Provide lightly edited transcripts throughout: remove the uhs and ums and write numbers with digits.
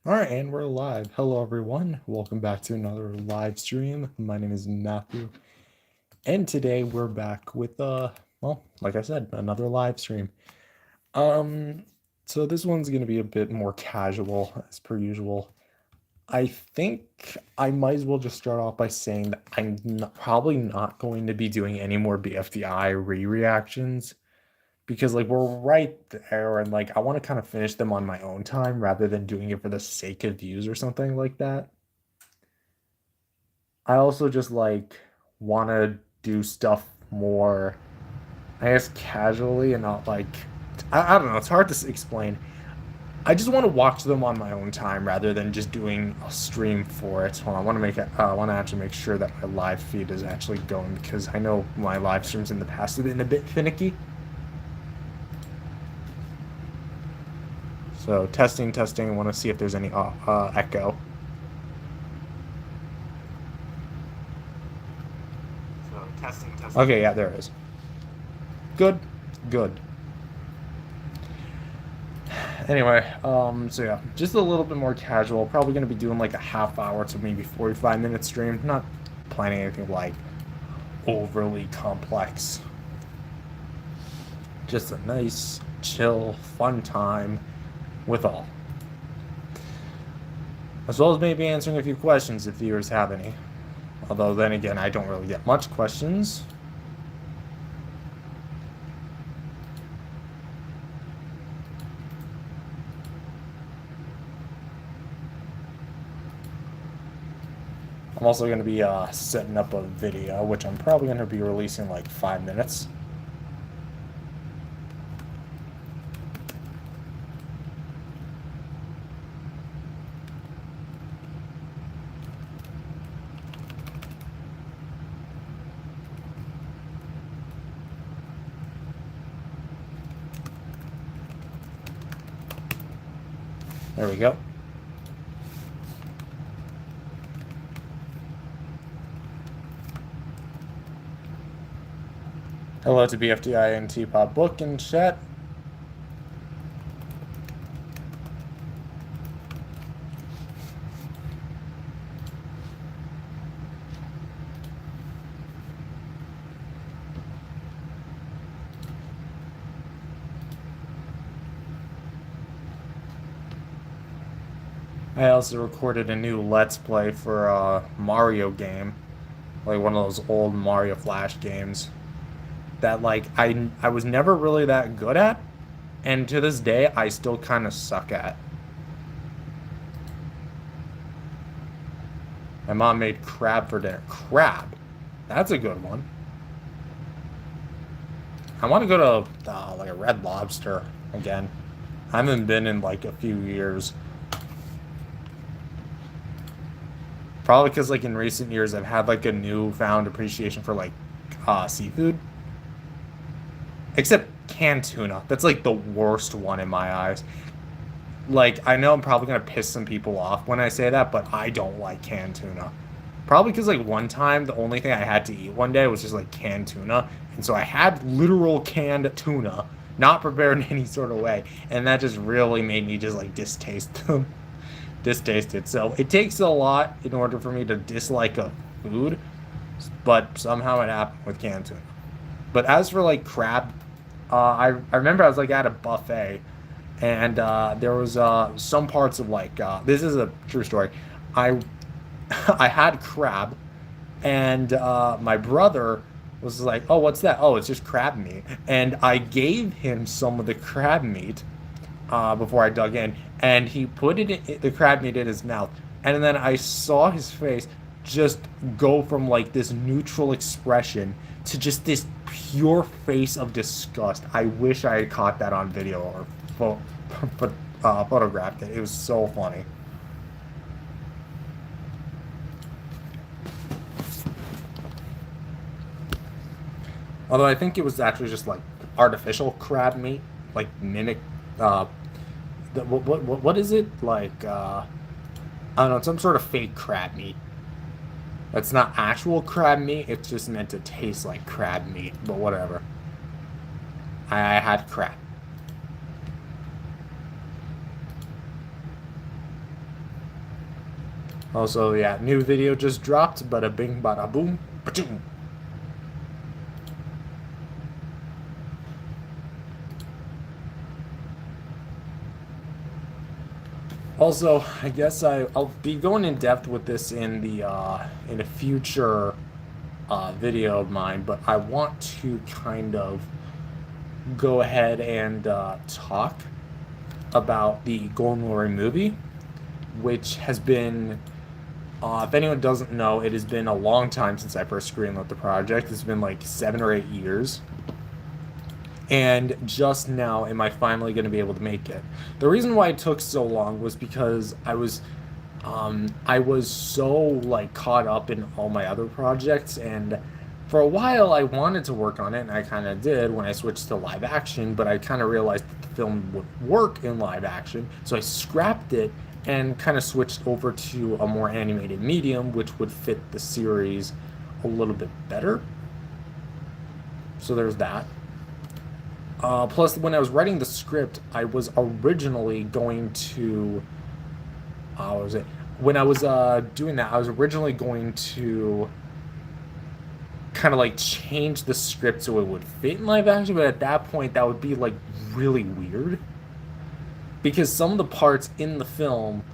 All right, and we're live. Hello, everyone. Welcome back to another live stream. My name is Matthew, and today we're back with well, like I said, another live stream. Um, so this one's gonna be a bit more casual as per usual. I think I might as well just start off by saying that probably not going to be doing any more BFDI re-reactions because like we're right there and like I want to kind of finish them on my own time rather than doing it for the sake of views or something like that. I also just like want to do stuff more, I guess, casually and not like I don't know. It's hard to explain. I just want to watch them on my own time rather than just doing a stream for it. Well, I want to make it. I want to actually make sure that my live feed is actually going because I know my live streams in the past have been a bit finicky. So testing, testing. I want to see if there's any echo. So testing, testing. Okay, yeah, there is. Good, good. Anyway, so yeah, just a little bit more casual. Probably gonna be doing like a half hour to maybe 45-minute stream. Not planning anything like overly complex. Just a nice, chill, fun time with all. As well as maybe answering a few questions if viewers have any. Although then again, I don't really get much questions. I'm also going to be setting up a video, which I'm probably going to be releasing in like 5 minutes. There we go. Hello to bfdi and tpot book in chat. I also recorded a new Let's Play for a Mario game, like one of those old Mario Flash games that like I was never really that good at, and to this day I still kind of suck at. My mom made crab for dinner. Crab, that's a good one. I want to go to like a Red Lobster again. I haven't been in like a few years. Probably because like in recent years I've had like a newfound appreciation for like seafood. Except canned tuna. That's like the worst one in my eyes. Like I know I'm probably gonna piss some people off when I say that, but I don't like canned tuna. Probably because like one time the only thing I had to eat one day was just like canned tuna, and so I had literal canned tuna, not prepared in any sort of way, and that just really made me just like distaste them. Distaste it. So it takes a lot in order for me to dislike a food, but somehow it happened with canned tuna. But as for like crab, I remember I was like at a buffet, and there was some parts of like this is a true story. I I had crab, and my brother was like, "Oh, what's that? Oh, it's just crab meat." And I gave him some of the crab meat before I dug in, and he put the crab meat in his mouth, and then I saw his face just go from like this neutral expression to just this pure face of disgust. I wish I had caught that on video or photographed it. It was so funny. Although I think it was actually just like artificial crab meat, like mimic. What is it like? I don't know, some sort of fake crab meat. It's not actual crab meat. It's just meant to taste like crab meat. But whatever. I had crab. Also, yeah, new video just dropped. Bada bing, bada boom, ba-choom. Also, I guess I'll be going in depth with this in a future video of mine, but I want to kind of go ahead and talk about the Golden Glory movie, which has been, if anyone doesn't know, it has been a long time since I first screenlit the project. It's been like 7 or 8 years. And just now am I finally going to be able to make it. The reason why it took so long was because I was so like caught up in all my other projects, and for a while I wanted to work on it, and I kind of did when I switched to live action, but I kind of realized that the film would work in live action, so I scrapped it and kind of switched over to a more animated medium, which would fit the series a little bit better. So there's that. Plus, when I was writing the script, I was originally going to. What was it? When I was doing that, I was originally going to kind of like change the script so it would fit in live action, but at that point, that would be like really weird because some of the parts in the film,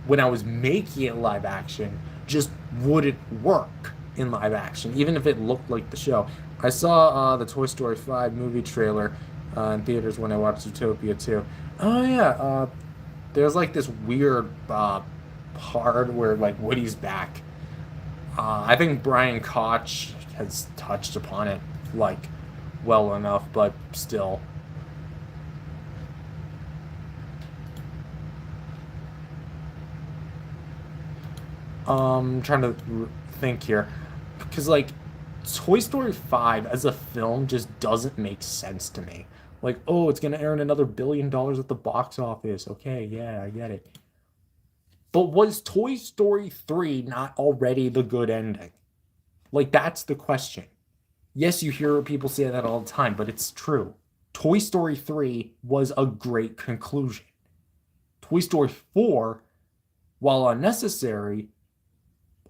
when I was making it live action, just wouldn't work in live action, even if it looked like the show. I saw the Toy Story 5 movie trailer in theaters when I watched Utopia 2. Oh yeah, there's like this weird part where like Woody's back. I think Brian Koch has touched upon it like well enough, but still. Trying to think here, because like Toy Story 5 as a film just doesn't make sense to me. Like, oh, it's gonna earn another $1 billion at the box office. Okay, yeah, I get it. But was Toy Story 3 not already the good ending? Like, that's the question. Yes, you hear people say that all the time, but it's true. Toy Story 3 was a great conclusion. Toy Story 4, while unnecessary,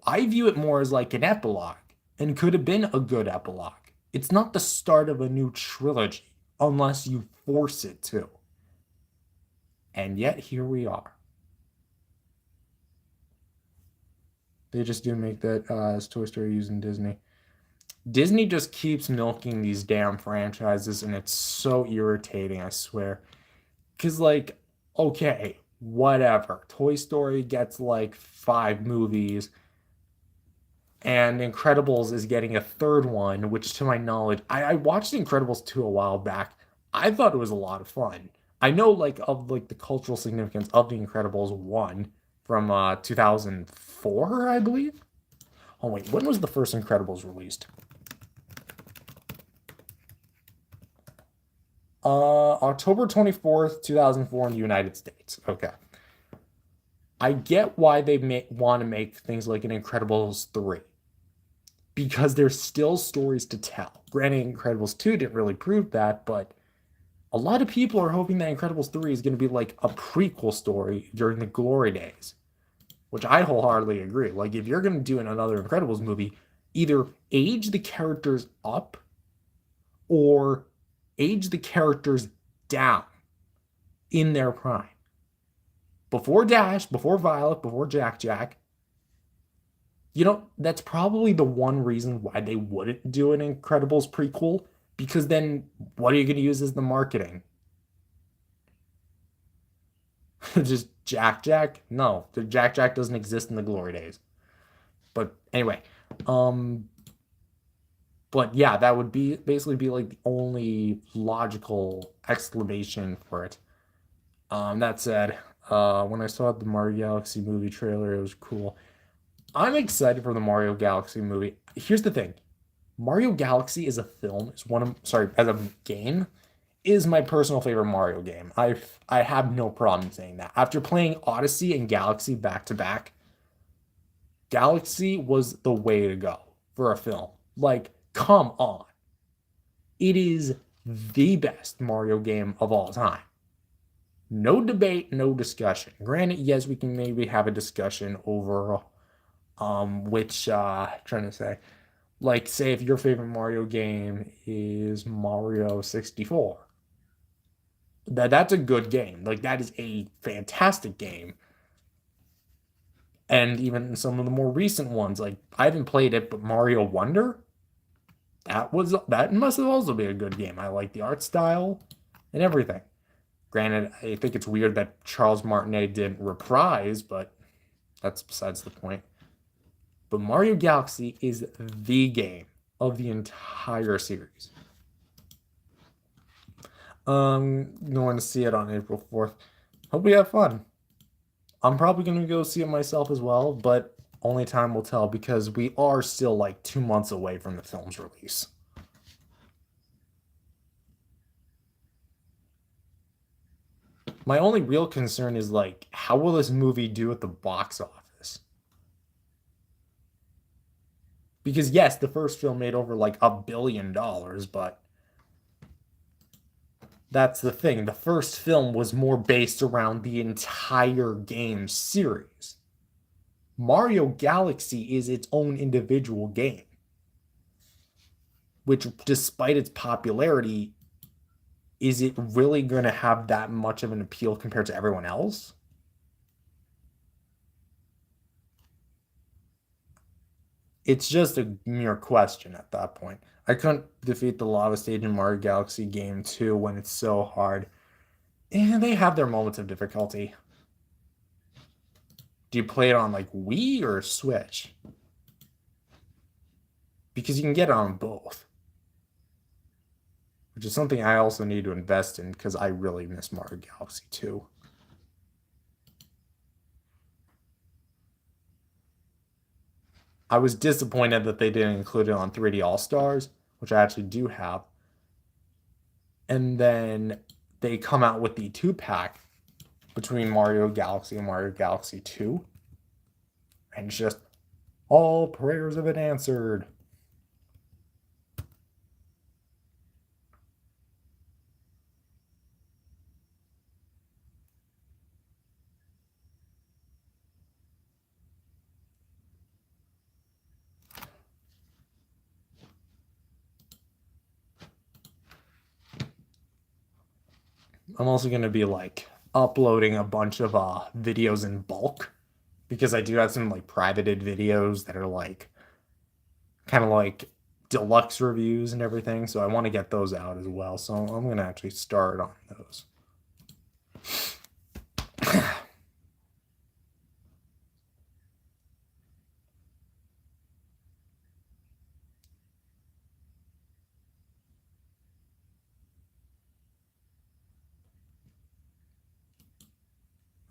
I view it more as like an epilogue and could have been a good epilogue. It's not the start of a new trilogy unless you force it to. And yet, here we are. They just do make that as Toy Story using Disney. Disney just keeps milking these damn franchises, and it's so irritating, I swear. Because, like, okay, whatever. Toy Story gets like 5 movies, and Incredibles is getting a third one, which to my knowledge, I watched Incredibles 2 a while back. I thought it was a lot of fun. I know like of like the cultural significance of the Incredibles 1 from 2004, I believe. Oh wait, when was the first Incredibles released? October 24th, 2004 in the United States. Okay. I get why they want to make things like an Incredibles 3 because there's still stories to tell. Granted, Incredibles 2 didn't really prove that, but a lot of people are hoping that Incredibles 3 is going to be like a prequel story during the glory days, which I wholeheartedly agree. Like, if you're going to do another Incredibles movie, either age the characters up or age the characters down in their prime. Before Dash, before Violet, before Jack Jack. You know, that's probably the one reason why they wouldn't do an Incredibles prequel, because then what are you going to use as the marketing? Just Jack Jack? No, the Jack Jack doesn't exist in the glory days. But anyway, but yeah, that would be basically be like the only logical explanation for it. That said, when I saw the Mario Galaxy movie trailer, it was cool. I'm excited for the Mario Galaxy movie. Here's the thing. Mario Galaxy as a film is one of sorry, as a game is my personal favorite Mario game. I have no problem saying that. After playing Odyssey and Galaxy back to back, Galaxy was the way to go for a film. Like, come on. It is the best Mario game of all time. No debate, no discussion. Granted, yes, we can maybe have a discussion over which trying to say, like, say if your favorite Mario game is Mario 64. That's a good game. Like, that is a fantastic game. And even some of the more recent ones, like, I haven't played it, but Mario Wonder, that must have also been a good game. I like the art style and everything. Granted, I think it's weird that Charles Martinet didn't reprise, but that's besides the point. But Mario Galaxy is the game of the entire series. Going to see it on April 4th. Hope we have fun. I'm probably going to go see it myself as well, but only time will tell because we are still like 2 months away from the film's release. My only real concern is like, how will this movie do at the box office? Because yes, the first film made over like $1 billion, but that's the thing. The first film was more based around the entire game series. Mario Galaxy is its own individual game, which, despite its popularity, is it really going to have that much of an appeal compared to everyone else? It's just a mere question at that point. I couldn't defeat the lava stage in Mario Galaxy Game 2 when it's so hard. And they have their moments of difficulty. Do you play it on like Wii or Switch? Because you can get it on both. Which is something I also need to invest in because I really miss Mario Galaxy 2. I was disappointed that they didn't include it on 3D All Stars, which I actually do have. And then they come out with the 2-pack between Mario Galaxy and Mario Galaxy 2. And it's just all prayers have been answered. I'm also going to be like uploading a bunch of videos in bulk because I do have some like privated videos that are like kind of like deluxe reviews and everything. So I want to get those out as well. So I'm going to actually start on those.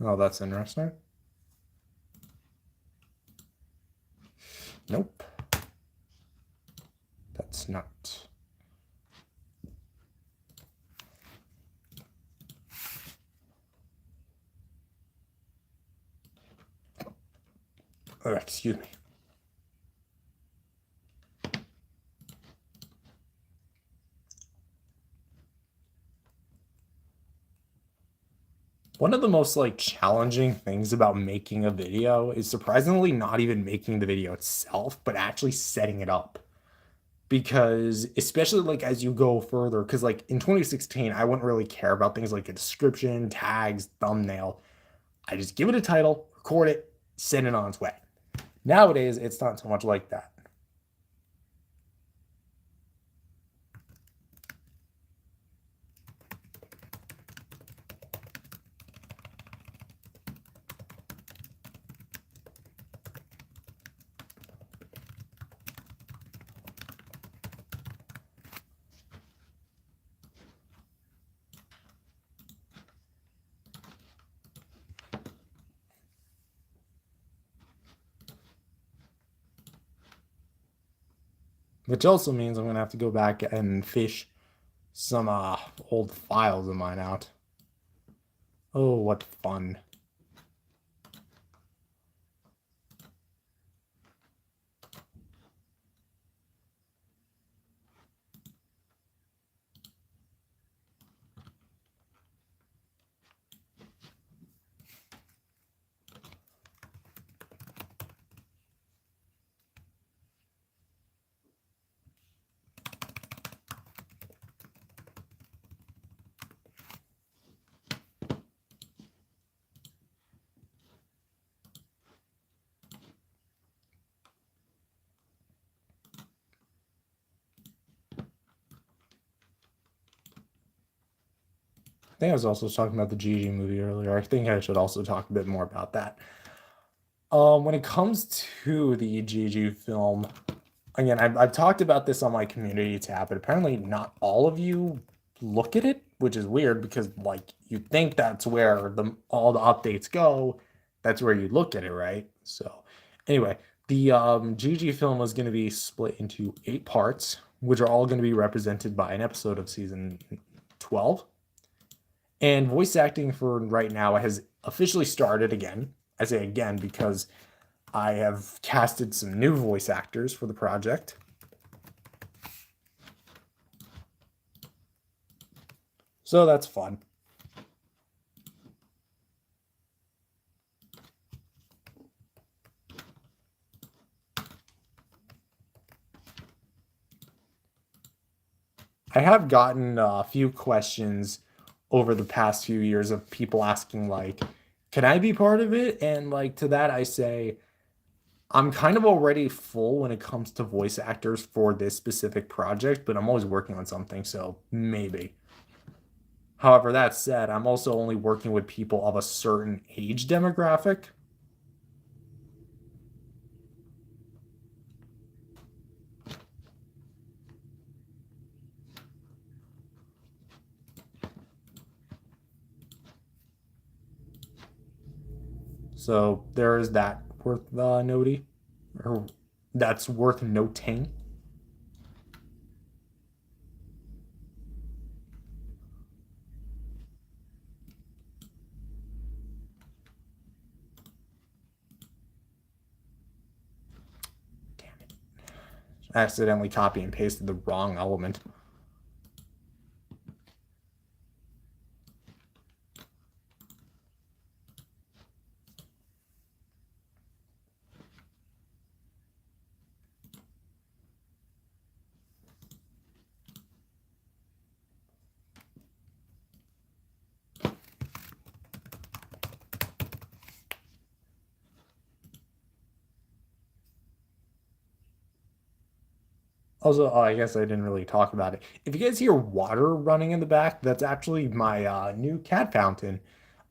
Oh, that's interesting. Nope. That's not. Oh, excuse me. One of the most like challenging things about making a video is surprisingly not even making the video itself, but actually setting it up. Because especially like as you go further, because like in 2016, I wouldn't really care about things like a description, tags, thumbnail. I just give it a title, record it, send it on its way. Nowadays, it's not so much like that. Which also means I'm gonna have to go back and fish some old files of mine out. Oh, what fun. think I was also talking about the GG movie earlier. I think I should also talk a bit more about that. When it comes to the GG film, again, I've talked about this on my community tab, but apparently not all of you look at it, which is weird because like you think that's where all the updates go. That's where you look at it, right? So anyway, the GG film was going to be split into 8 parts, which are all going to be represented by an episode of season 12. And voice acting for right now has officially started again. I say again because I have casted some new voice actors for the project. So that's fun. I have gotten a few questions over the past few years of people asking like, can I be part of it? And like to that I say, I'm kind of already full when it comes to voice actors for this specific project, but I'm always working on something, so maybe. However, that said, I'm also only working with people of a certain age demographic. So there is that worth noting, or that's worth noting. Damn it. I accidentally copy and pasted the wrong element. Also, oh, I guess I didn't really talk about it. If you guys hear water running in the back, that's actually my new cat fountain.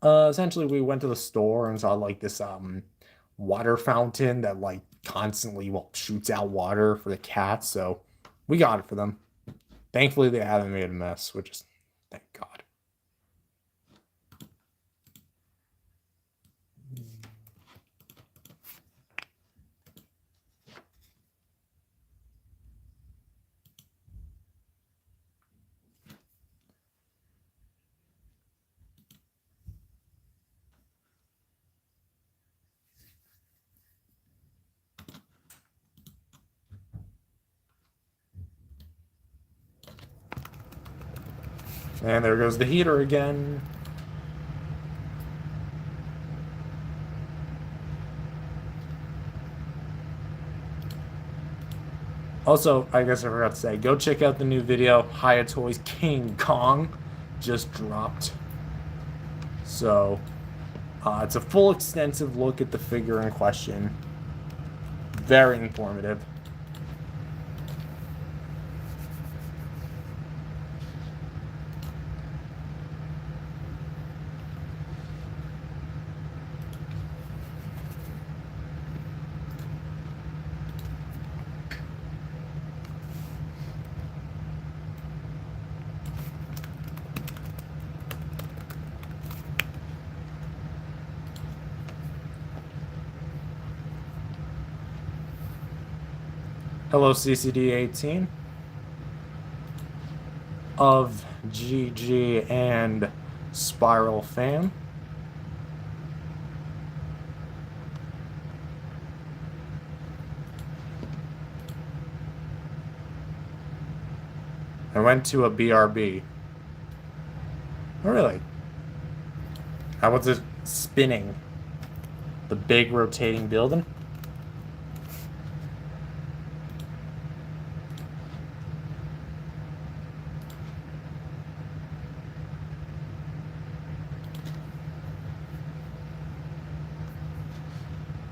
Essentially, we went to the store and saw like this water fountain that like constantly well shoots out water for the cats. So we got it for them. Thankfully, they haven't made a mess, which is thank God. And there goes the heater again. Also, I guess I forgot to say, go check out the new video, Hiya Toys King Kong, just dropped. So, it's a full extensive look at the figure in question. Very informative. Hello, CCD18 of GG and Spiral Fam. I went to a BRB. Oh, really? How was it spinning? The big rotating building?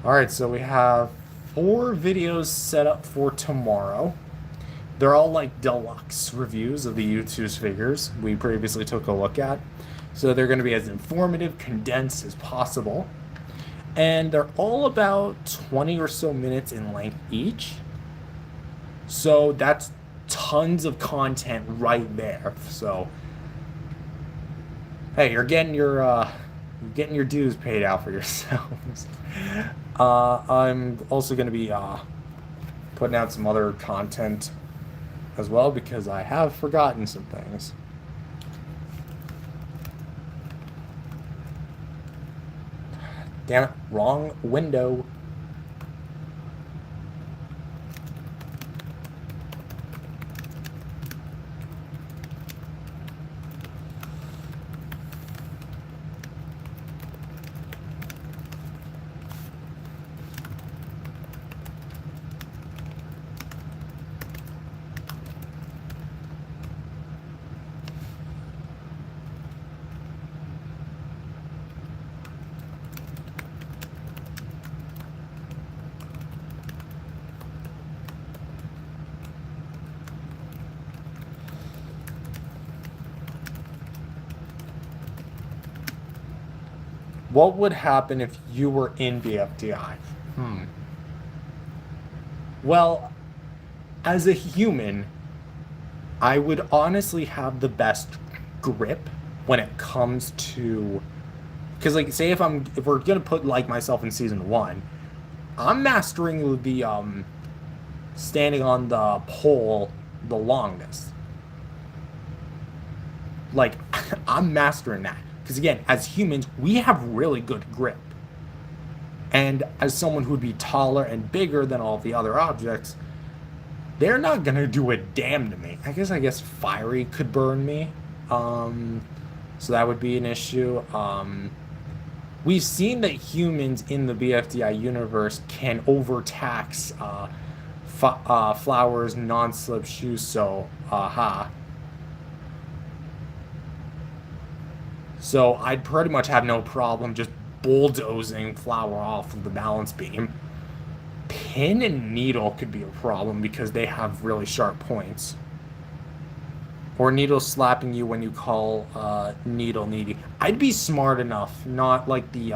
Alright, so we have 4 videos set up for tomorrow. They're all like deluxe reviews of the U2's figures we previously took a look at. So they're going to be as informative, condensed as possible. And they're all about 20 or so minutes in length each. So that's tons of content right there. So hey, you're getting your dues paid out for yourselves. I'm also going to be putting out some other content as well because I have forgotten some things. Damn it, wrong window. What would happen if you were in bfdi? Well, as a human, I would honestly have the best grip when it comes to, because like say if we're gonna put like myself in season 1, I'm mastering the standing on the pole the longest. Like I'm mastering that because again, as humans, we have really good grip. And as someone who would be taller and bigger than all the other objects, they're not gonna do a damn to me. I guess fiery could burn me. So that would be an issue. We've seen that humans in the BFDI universe can overtax Flower's non-slip shoes, so So I'd pretty much have no problem just bulldozing Flower off of the balance beam. Pin and Needle could be a problem because they have really sharp points. Or Needle slapping you when you call Needle needy. I'd be smart enough, not like the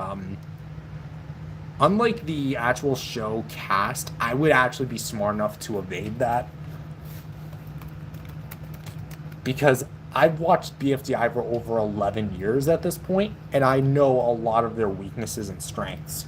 unlike the actual show cast, I would actually be smart enough to evade that. Because I've watched BFDI for over 11 years at this point, and I know a lot of their weaknesses and strengths.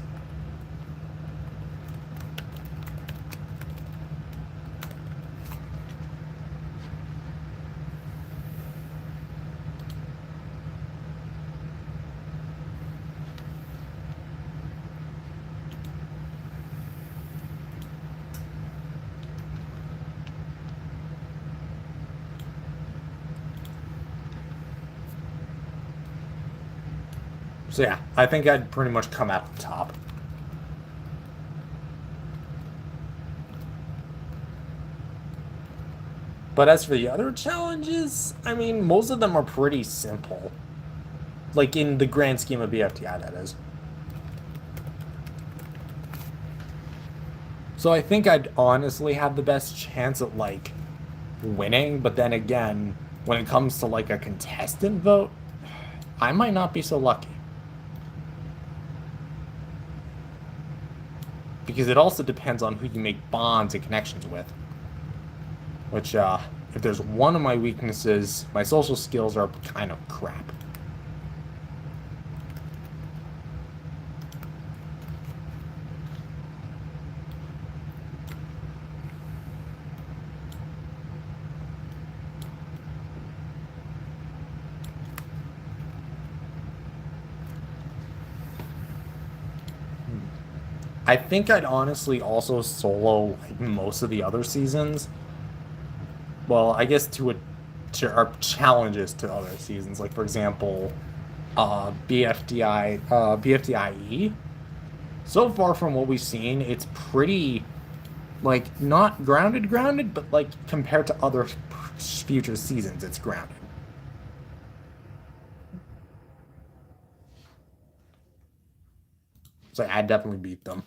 So yeah, I think I'd pretty much come out on top. But as for the other challenges, I mean, most of them are pretty simple. Like in the grand scheme of BFDI, that is. So I think I'd honestly have the best chance at, like, winning. But then again, when it comes to, like, a contestant vote, I might not be so lucky. Because it also depends on who you make bonds and connections with. Which, if there's one of my weaknesses, my social skills are kind of crap. I think I'd honestly also solo like most of the other seasons. Well, I guess to our challenges to other seasons, like for example, bfdie. So far from what we've seen, it's pretty like not grounded, but like compared to other future seasons, it's grounded. So I'd definitely beat them.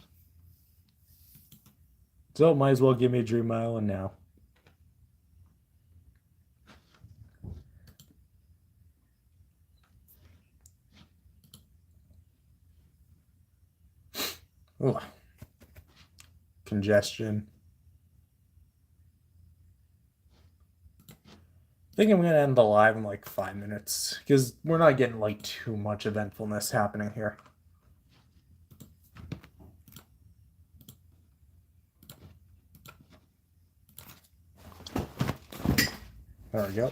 So might as well give me a Dream Island now. Ugh. Congestion. I think I'm gonna end the live in like 5 minutes because we're not getting like too much eventfulness happening here. There we go.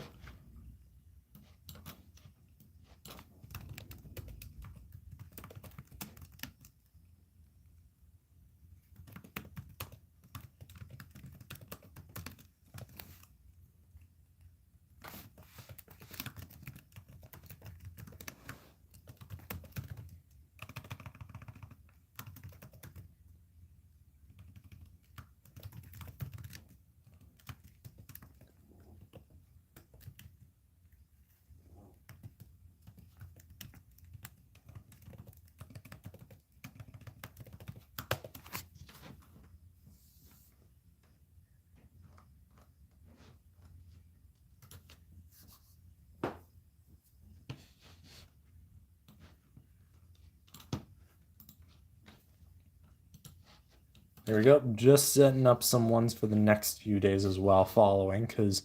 There we go. Just setting up some ones for the next few days as well, following, because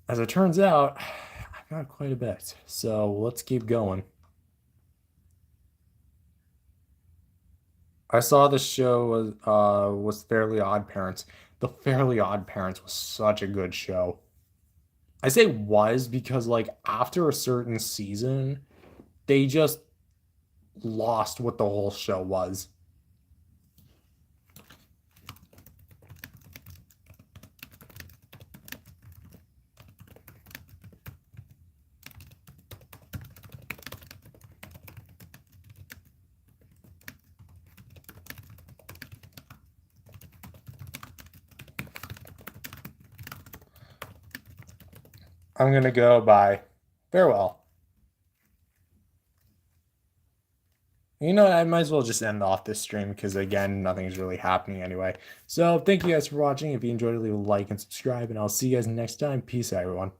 as it turns out, I've got quite a bit. So let's keep going. I saw the show was Fairly Odd Parents. The Fairly Odd Parents was such a good show. I say was because like after a certain season, they just lost what the whole show was. I'm gonna go by farewell. You know what? I might as well just end off this stream because again, nothing's really happening anyway. So thank you guys for watching. If you enjoyed it, leave a like and subscribe, and I'll see you guys next time. Peace out, everyone.